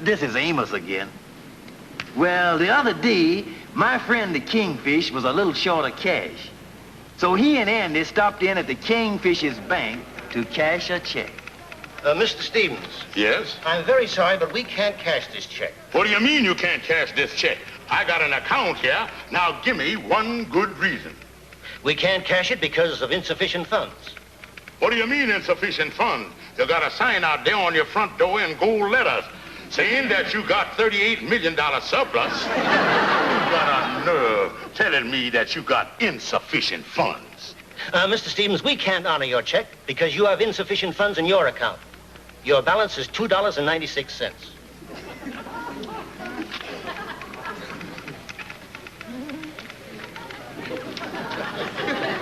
this is Amos again. Well, the other day, my friend the Kingfish was a little short of cash. So he and Andy stopped in at the Kingfish's bank to cash a check. Mr. Stevens. Yes? I'm very sorry, but we can't cash this check. What do you mean you can't cash this check? I got an account here. Now give me one good reason. We can't cash it because of insufficient funds. What do you mean insufficient funds? You got a sign out there on your front door in gold letters saying that you got $38 million surplus. You got a nerve telling me that you got insufficient funds. Mr. Stevens, we can't honor your check because you have insufficient funds in your account. Your balance is $2.96.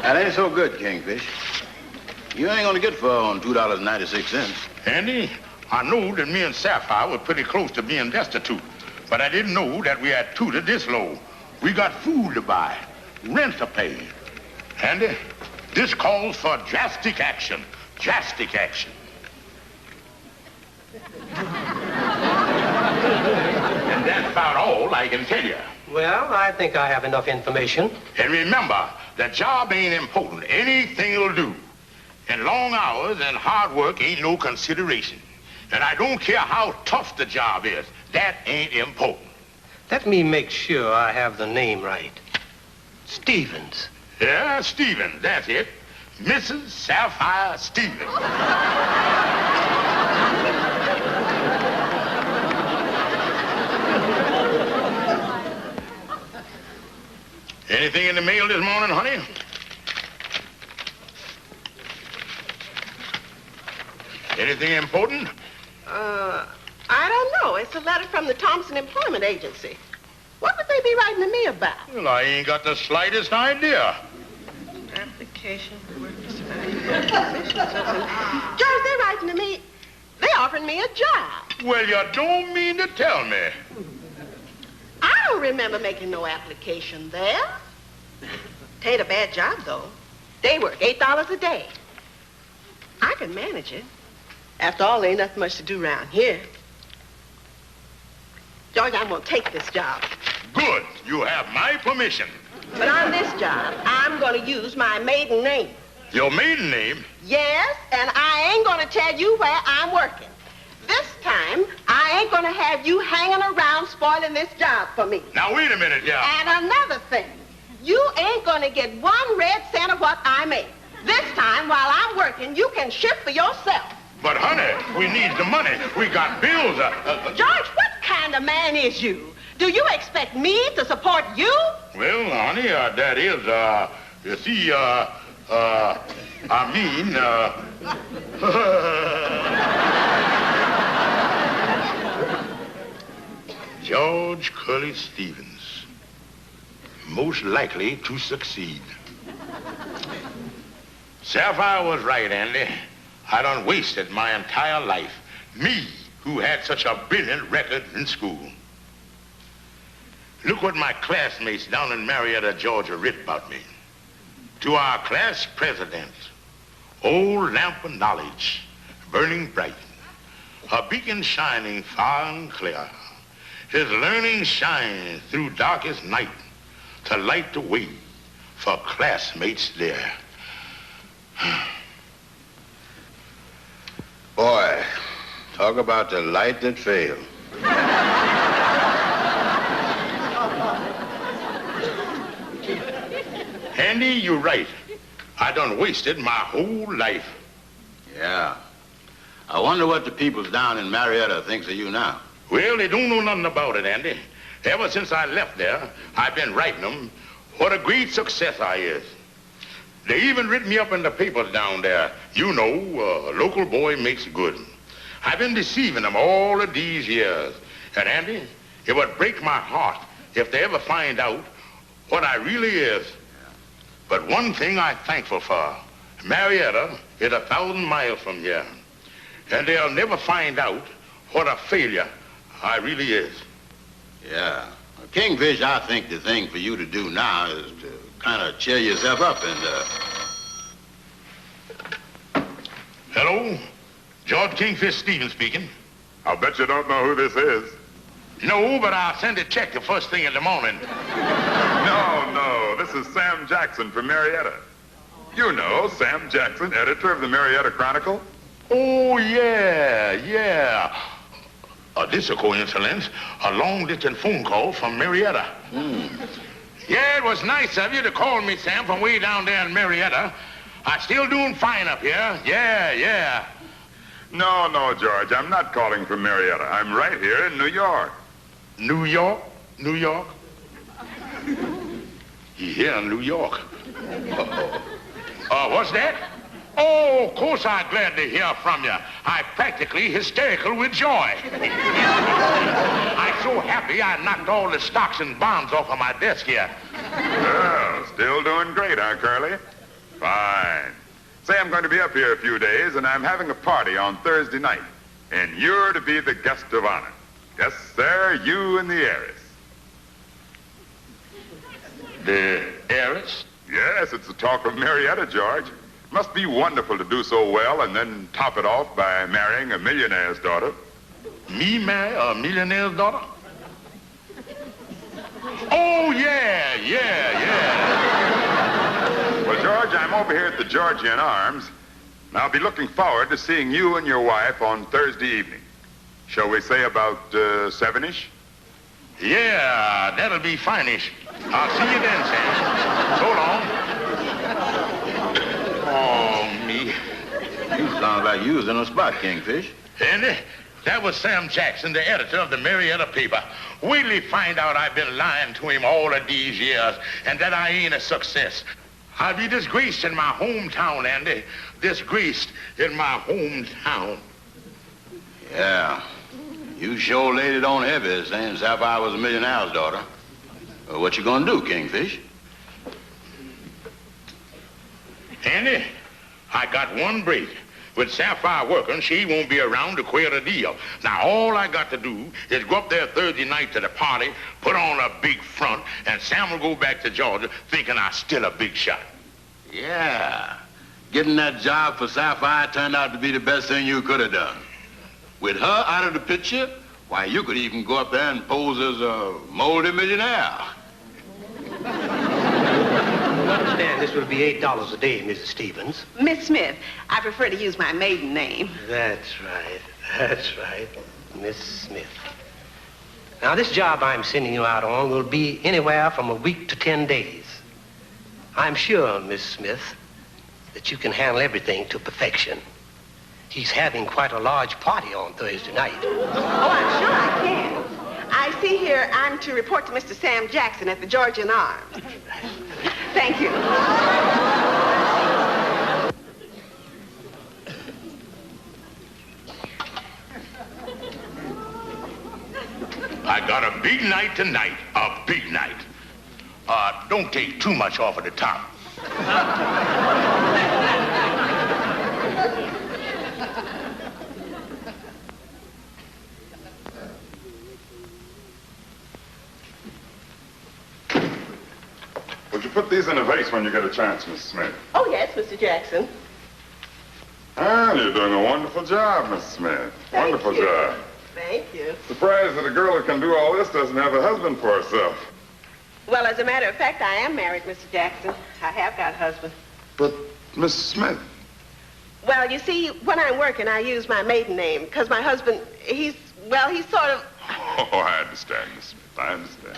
That ain't so good, Kingfish. You ain't gonna get far on $2.96. Andy, I know that me and Sapphire were pretty close to being destitute, but I didn't know that we had tooted this low. We got food to buy, rent to pay. Andy, this calls for drastic action. Drastic action. And that's about all I can tell you. Well, I think I have enough information. And remember, the job ain't important. Anything'll do. And long hours and hard work ain't no consideration. And I don't care how tough the job is. That ain't important. Let me make sure I have the name right. Stevens. Yeah, Stevens, that's it. Mrs. Sapphire Stevens. Anything in the mail this morning, honey? Anything important? I don't know. It's a letter from the Thompson Employment Agency. What would they be writing to me about? Well, I ain't got the slightest idea. Application for work George, they're writing to me. They offered me a job. Well, you don't mean to tell me. I don't remember making no application there. Tain't a bad job, though. Day work, $8 a day. I can manage it. After all, there ain't nothing much to do around here. George, I'm going to take this job. Good. You have my permission. But on this job, I'm going to use my maiden name. Your maiden name? Yes, and I ain't going to tell you where I'm working. This time, I ain't going to have you hanging around spoiling this job for me. Now, wait a minute, yeah. And another thing, you ain't going to get 1 red cent of what I make. This time, while I'm working, you can ship for yourself. But, honey, we need the money. We got bills. George, what kind of man is you? Do you expect me to support you? Well, honey, that is, you see, I mean, George Curly Stevens, most likely to succeed. Sapphire was right, Andy. I done wasted my entire life. Me, who had such a brilliant record in school. Look what my classmates down in Marietta, Georgia, writ about me. To our class president, old lamp of knowledge, burning bright, a beacon shining far and clear. His learning shines through darkest night to light the way for classmates there. Boy, talk about the light that failed. Andy, you're right. I done wasted my whole life. Yeah. I wonder what the peoples down in Marietta thinks of you now. Well, they don't know nothing about it, Andy. Ever since I left there, I've been writing them what a great success I is. They even written me up in the papers down there. You know, a local boy makes good. I've been deceiving them all of these years. And Andy, it would break my heart if they ever find out what I really is. But one thing I'm thankful for, Marietta is 1,000 miles from here. And they'll never find out what a failure I really is. Yeah. Well, Kingfish, I think the thing for you to do now is to kind of cheer yourself up and, Hello? George Kingfish Stevens speaking. I'll bet you don't know who this is. No, but I'll send a check the first thing in the morning. No, this is Sam Jackson from Marietta. You know, Sam Jackson, editor of the Marietta Chronicle. Oh, yeah. This is a coincidence. A long-distance phone call from Marietta. Yeah, it was nice of you to call me, Sam, from way down there in Marietta. I'm still doing fine up here. Yeah. No, George, I'm not calling from Marietta. I'm right here in New York. New York? Yeah, New York. What's that? Oh, of course I'm glad to hear from you. I'm practically hysterical with joy. I'm so happy I knocked all the stocks and bonds off of my desk here. Well, still doing great, huh, Curly? Fine. Say, I'm going to be up here a few days, and I'm having a party on Thursday night. And you're to be the guest of honor. Yes, sir, you and the heiress. The heiress? Yes, it's the talk of Marietta, George. Must be wonderful to do so well and then top it off by marrying a millionaire's daughter. Me marry a millionaire's daughter? Oh, yeah. Well, George, I'm over here at the Georgian Arms, and I'll be looking forward to seeing you and your wife on Thursday evening. Shall we say about 7-ish? Yeah, that'll be fine-ish. I'll see you then, Sam. So long. Oh, me. You sound like you was in a spot, Kingfish. Andy, that was Sam Jackson, the editor of the Marietta paper. Wait till he find out I've been lying to him all of these years and that I ain't a success. I'll be disgraced in my hometown, Andy. Disgraced in my hometown. Yeah. You sure laid it on heavy saying Sapphire was a millionaire's daughter. Well, what you gonna do, Kingfish? Andy, I got one break. With Sapphire working, she won't be around to queer the deal. Now, all I got to do is go up there Thursday night to the party, put on a big front, and Sam will go back to Georgia thinking I'm still a big shot. Yeah. Getting that job for Sapphire turned out to be the best thing you could have done. With her out of the picture, why, you could even go up there and pose as a multi-millionaire. You understand this will be $8 a day, Mrs. Stevens. Miss Smith, I prefer to use my maiden name. That's right, Miss Smith. Now, this job I'm sending you out on will be anywhere from a week to 10 days. I'm sure, Miss Smith, that you can handle everything to perfection. He's having quite a large party on Thursday night. Oh, I'm sure I can. I see here I'm to report to Mr. Sam Jackson at the Georgian Arms. Thank you. I got a big night tonight, a big night. Don't take too much off at the top. Would you put these in a vase when you get a chance, Miss Smith? Oh, yes, Mr. Jackson. Ah, you're doing a wonderful job, Miss Smith. Wonderful job. Thank you. Surprised that a girl who can do all this doesn't have a husband for herself. Well, as a matter of fact, I am married, Mr. Jackson. I have got a husband. But, Miss Smith... Well, you see, when I'm working, I use my maiden name, because my husband, he's sort of... Oh, I understand, Miss Smith. I understand.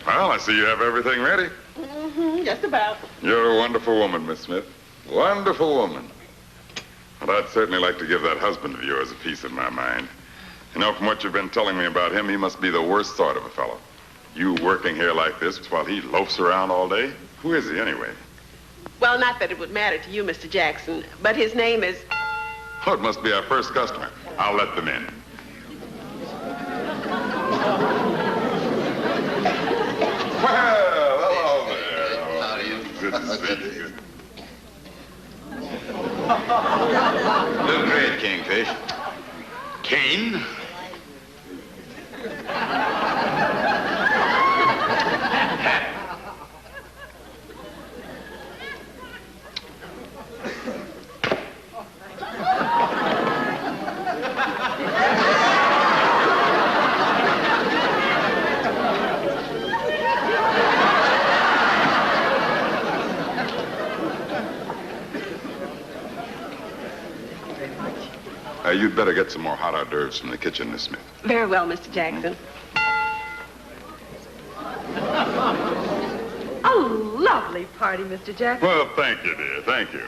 Well, I see you have everything ready. Mm-hmm, just about. You're a wonderful woman, Miss Smith. Wonderful woman. Well, I'd certainly like to give that husband of yours a piece of my mind. You know, from what you've been telling me about him, he must be the worst sort of a fellow. You working here like this while he loafs around all day? Who is he, anyway? Well, not that it would matter to you, Mr. Jackson, but his name is... Oh, it must be our first customer. I'll let them in. Well, hello there. How do you? Good to see you. Little great, Kingfish. Kane? You'd better get some more hot hors d'oeuvres from the kitchen, Miss Smith. Very well, Mr. Jackson. A lovely party, Mr. Jackson. Well, thank you, dear. Thank you.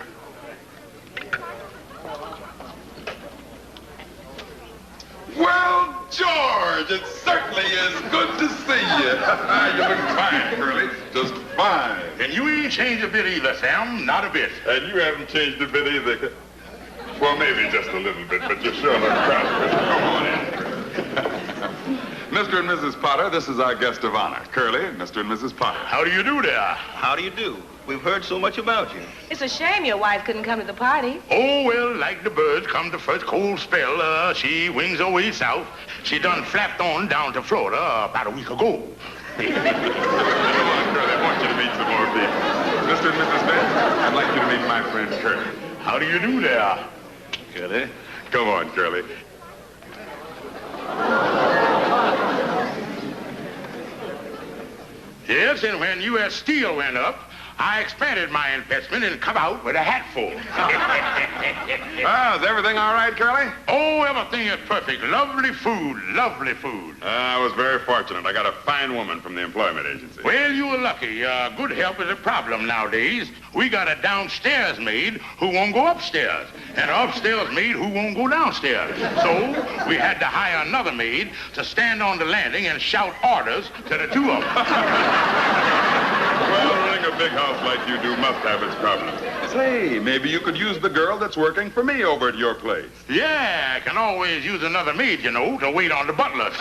Well, George, it certainly is good to see you. You look fine, Curly. Just fine. And you ain't changed a bit either, Sam. Not a bit. And you haven't changed a bit either. Well, maybe just a little bit, but you sure look prosperous. Come on in. Mr. and Mrs. Potter, this is our guest of honor. Curly, Mr. and Mrs. Potter. How do you do there? How do you do? We've heard so much about you. It's a shame your wife couldn't come to the party. Oh, well, like the birds come the first cold spell, she wings her way south. She done flapped on down to Florida about a week ago. Curly, I want you to meet some more people. Mr. and Mrs. Smith, I'd like you to meet my friend Curly. How do you do there? Curly? Come on, Curly. Yes, and when U.S. Steel went up, I expanded my investment and come out with a hatful. Is everything all right, Curly? Oh, everything is perfect. Lovely food, lovely food. I was very fortunate. I got a fine woman from the employment agency. Well, you were lucky. Good help is a problem nowadays. We got a downstairs maid who won't go upstairs, and an upstairs maid who won't go downstairs. So we had to hire another maid to stand on the landing and shout orders to the two of them. Well, running a big house like you do must have its problems. Say, maybe you could use the girl that's working for me over at your place. Yeah, I can always use another maid, you know, to wait on the butlers.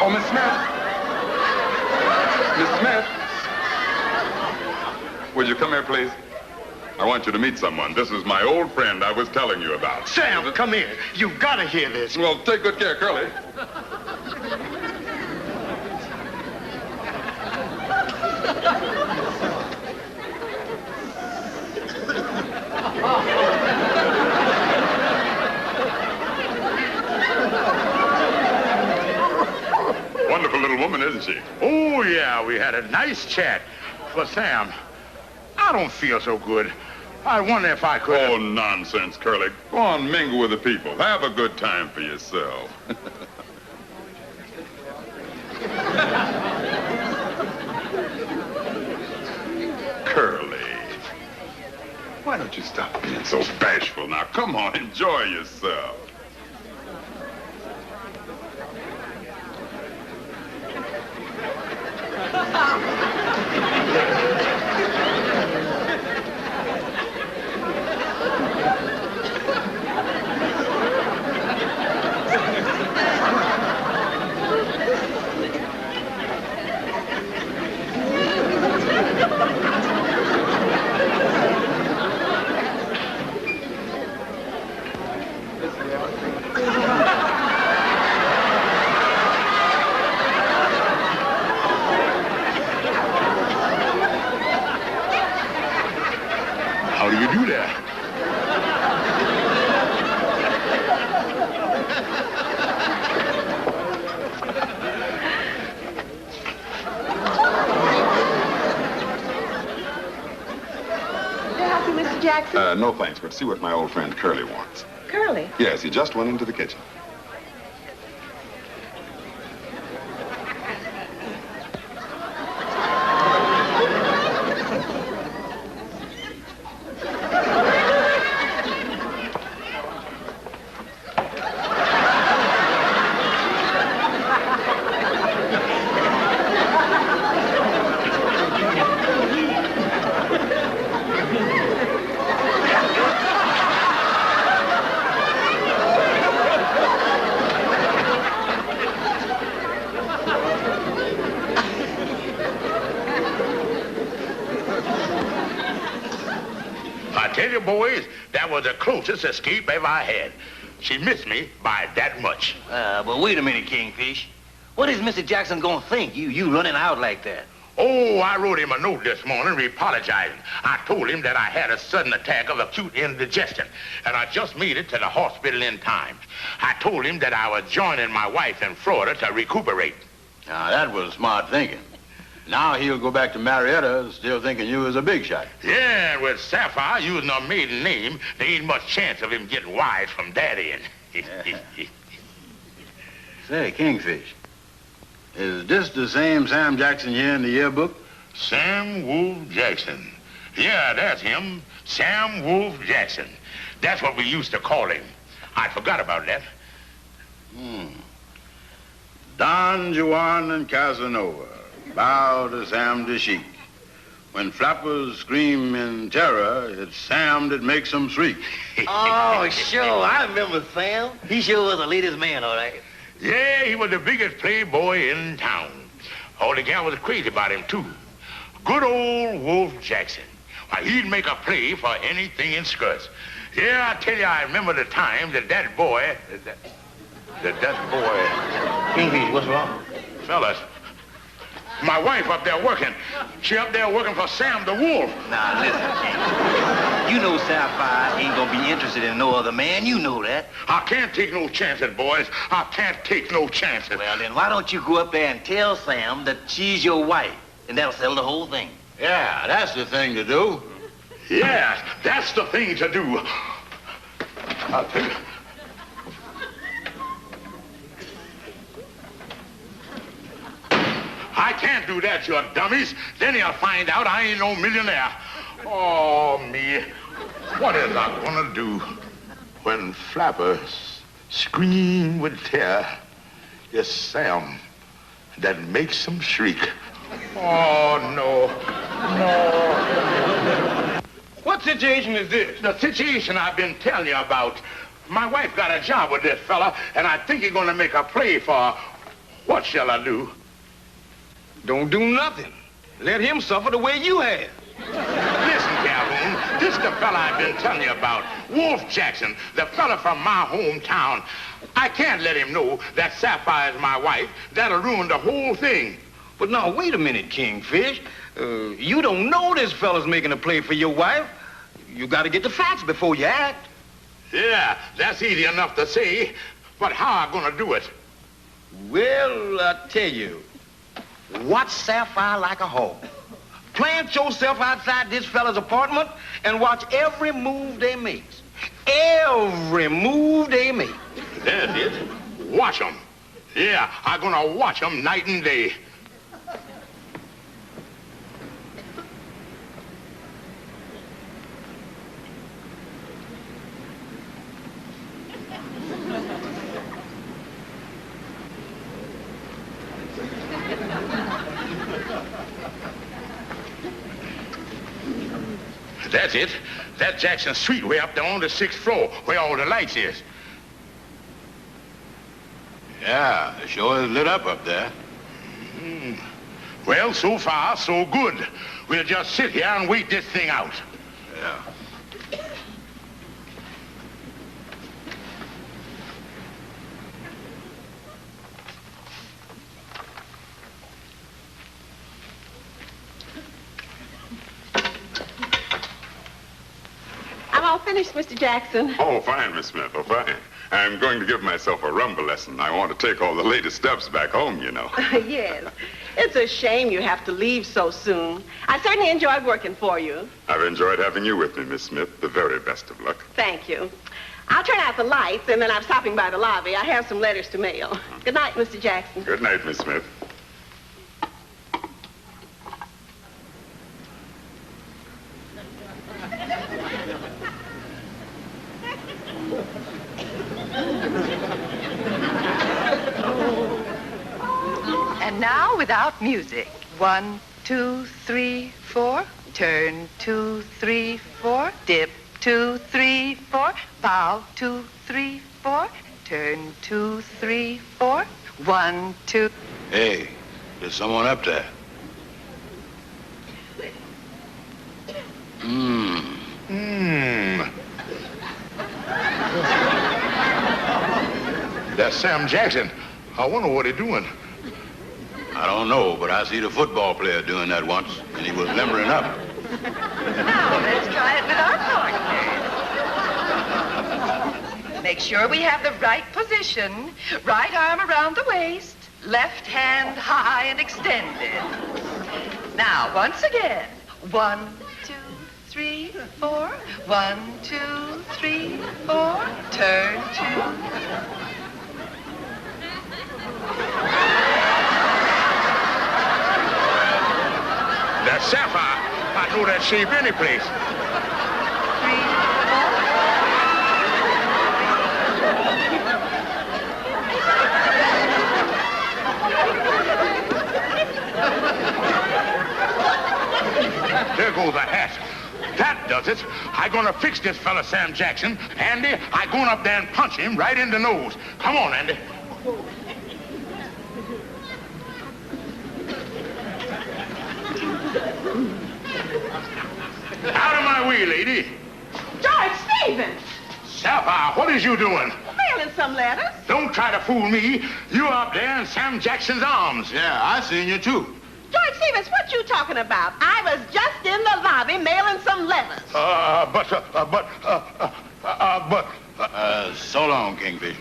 Oh, Miss Smith. Miss Smith. Would you come here, please? I want you to meet someone. This is my old friend I was telling you about. Sam, come here. You've got to hear this. Well, take good care, Curly. Wonderful little woman, isn't she? Oh, yeah, we had a nice chat. But, Sam, I don't feel so good. I wonder if I could... Oh, nonsense, Curly. Go on, mingle with the people. Have a good time for yourself. Curly. Why don't you stop being so bashful now? Come on, enjoy yourself. How do you do that? Can I help you, Mr. Jackson? No thanks, but see what my old friend Curly wants. Curly? Yes, he just went into the kitchen. tell you, boys, that was the closest escape ever I had. She missed me by that much. But wait a minute, Kingfish. What is Mr. Jackson gonna think, you running out like that? Oh, I wrote him a note this morning apologizing. I told him that I had a sudden attack of acute indigestion, and I just made it to the hospital in time. I told him that I was joining my wife in Florida to recuperate. Now, that was smart thinking. Now he'll go back to Marietta still thinking you was a big shot. Yeah, and with Sapphire using her maiden name, there ain't much chance of him getting wise from Daddy. Say, Kingfish, is this the same Sam Jackson here in the yearbook? Sam Wolf Jackson. Yeah, that's him. Sam Wolf Jackson. That's what we used to call him. I forgot about that. Don Juan and Casanova bow to Sam the Sheik. When flappers scream in terror, it's Sam that makes them shriek. Oh, sure. I remember Sam. He sure was the latest man, all right. Yeah, he was the biggest playboy in town. All the gal was crazy about him, too. Good old Wolf Jackson. Why, he'd make a play for anything in skirts. Yeah, I tell you, I remember the time that boy... Kingfish, what's wrong? Fellas, my wife up there working. She up there working for Sam the Wolf. Now, listen, King. You know Sapphire ain't gonna be interested in no other man. You know that. I can't take no chances, boys. I can't take no chances. Well, then why don't you go up there and tell Sam that she's your wife, and that'll settle the whole thing. Yeah, that's the thing to do. Yeah, that's the thing to do. I'll tell you. I can't do that, you dummies. Then he'll find out I ain't no millionaire. Oh, me. What is I gonna do when flappers scream with terror? It's Sam that makes them shriek. Oh, no. No. What situation is this? The situation I've been telling you about. My wife got a job with this fella, and I think he's gonna make a play for her. What shall I do? Don't do nothing. Let him suffer the way you have. Listen, Calhoun, this the fella I've been telling you about. Wolf Jackson, the fella from my hometown. I can't let him know that Sapphire is my wife. That'll ruin the whole thing. But now, wait a minute, Kingfish. You don't know this fella's making a play for your wife. You got to get the facts before you act. Yeah, that's easy enough to say. But how am I going to do it? Well, I tell you, watch Sapphire like a hawk. Plant yourself outside this fella's apartment and watch every move they make. Every move they make. That's it. Watch them. Yeah, I'm going to watch them night and day. That's it. That Jackson Street way up there on the 6th floor, where all the lights is. Yeah, it sure is lit up there. Well, so far, so good. We'll just sit here and wait this thing out. Yeah. I'm all finished, Mr. Jackson. Oh, fine, Miss Smith. Oh, fine. I'm going to give myself a rumba lesson. I want to take all the latest steps back home, you know. Yes. It's a shame you have to leave so soon. I certainly enjoyed working for you. I've enjoyed having you with me, Miss Smith. The very best of luck. Thank you. I'll turn out the lights, and then I'm stopping by the lobby. I have some letters to mail. Good night, Mr. Jackson. Good night, Miss Smith. And now without music. 1, 2, 3, 4. Turn 2, 3, 4. Dip 2, 3, 4. Bow 2, 3, 4. Turn 2, 3, 4. 1, 2. Hey, there's someone up there. Mmm. that's Sam Jackson. I wonder what he's doing. I don't know, but I see the football player doing that once, and he was limbering up. Now, let's try it with our partners. Make sure we have the right position. Right arm around the waist. Left hand high and extended. Now, once again. 1, 2, 3, 4. 1, 2, 3, 4. Turn 2. That's Sapphire. I know that shape any place. 3, 4. There goes a hat. That does it. I gonna fix this fella, Sam Jackson. Andy, I going up there and punch him right in the nose. Come on, Andy. Out of my way, lady. George Stevens! Sapphire, what is you doing? Mailing some letters. Don't try to fool me. You up there in Sam Jackson's arms. Yeah, I seen you too. George Stevens, what you talking about? I was just in the lobby mailing some letters. So long, Kingfish.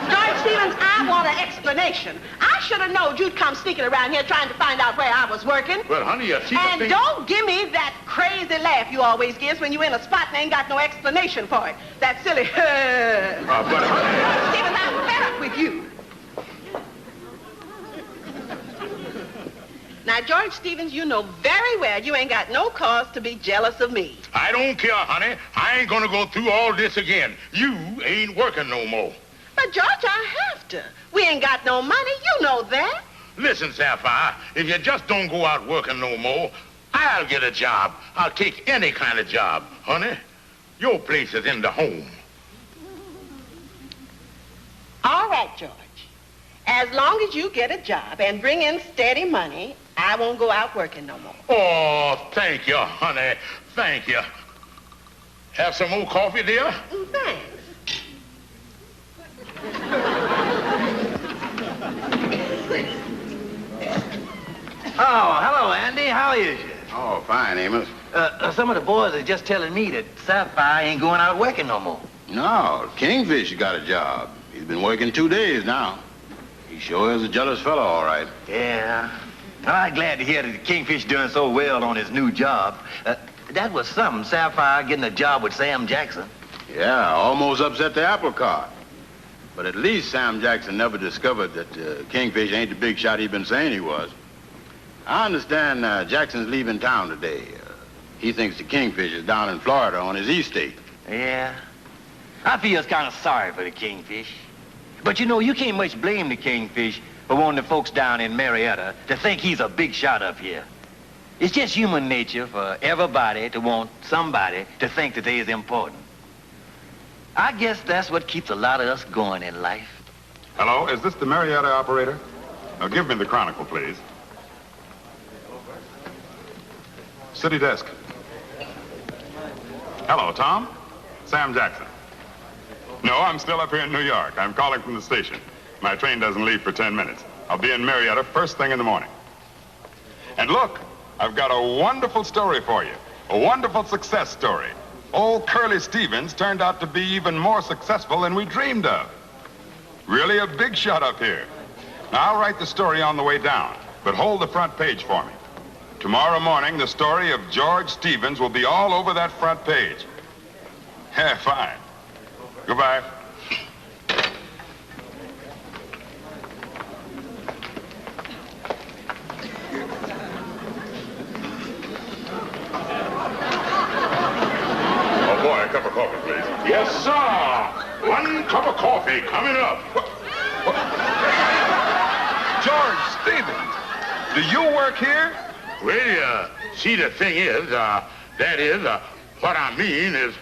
George Stevens, I want an explanation. I should have known you'd come sneaking around here trying to find out where I was working. Well, honey, you see And don't give me that crazy laugh you always gives when you in a spot and ain't got no explanation for it. That silly, but honey... Stevens, I'm fed up with you. Now, George Stevens, you know very well you ain't got no cause to be jealous of me. I don't care, honey. I ain't gonna go through all this again. You ain't working no more. But, George, I have to. We ain't got no money. You know that. Listen, Sapphire, if you just don't go out working no more, I'll get a job. I'll take any kind of job, honey. Your place is in the home. All right, George. As long as you get a job and bring in steady money, I won't go out working no more. Oh, thank you, honey. Thank you. Have some more coffee, dear? Thanks. Oh, hello, Andy. How is you? Oh, fine, Amos. Some of the boys are just telling me that Sapphire ain't going out working no more. No, Kingfish got a job. He's been working 2 days now. He sure is a jealous fellow, all right. Yeah. I'm glad to hear that the Kingfish doing so well on his new job. That was something, Sapphire getting a job with Sam Jackson. Yeah, almost upset the apple cart. But at least Sam Jackson never discovered that Kingfish ain't the big shot he'd been saying he was. I understand Jackson's leaving town today. He thinks the Kingfish is down in Florida on his estate. Yeah. I feel kind of sorry for the Kingfish. But you know, you can't much blame the Kingfish for wanting the folks down in Marietta to think he's a big shot up here. It's just human nature for everybody to want somebody to think that they is important. I guess that's what keeps a lot of us going in life. Hello, is this the Marietta operator? Now give me the Chronicle, please. City desk. Hello, Tom? Sam Jackson. No, I'm still up here in New York. I'm calling from the station. My train doesn't leave for 10 minutes. I'll be in Marietta first thing in the morning. And look, I've got a wonderful story for you. A wonderful success story. Old Curly Stevens turned out to be even more successful than we dreamed of. Really a big shot up here. Now, I'll write the story on the way down, but hold the front page for me. Tomorrow morning, the story of George Stevens will be all over that front page. Yeah, fine. Goodbye. Oh, boy, a cup of coffee, please. Yes, sir. 1 cup of coffee coming up. George Stevens, do you work here? Well, see, the thing is, what I mean is,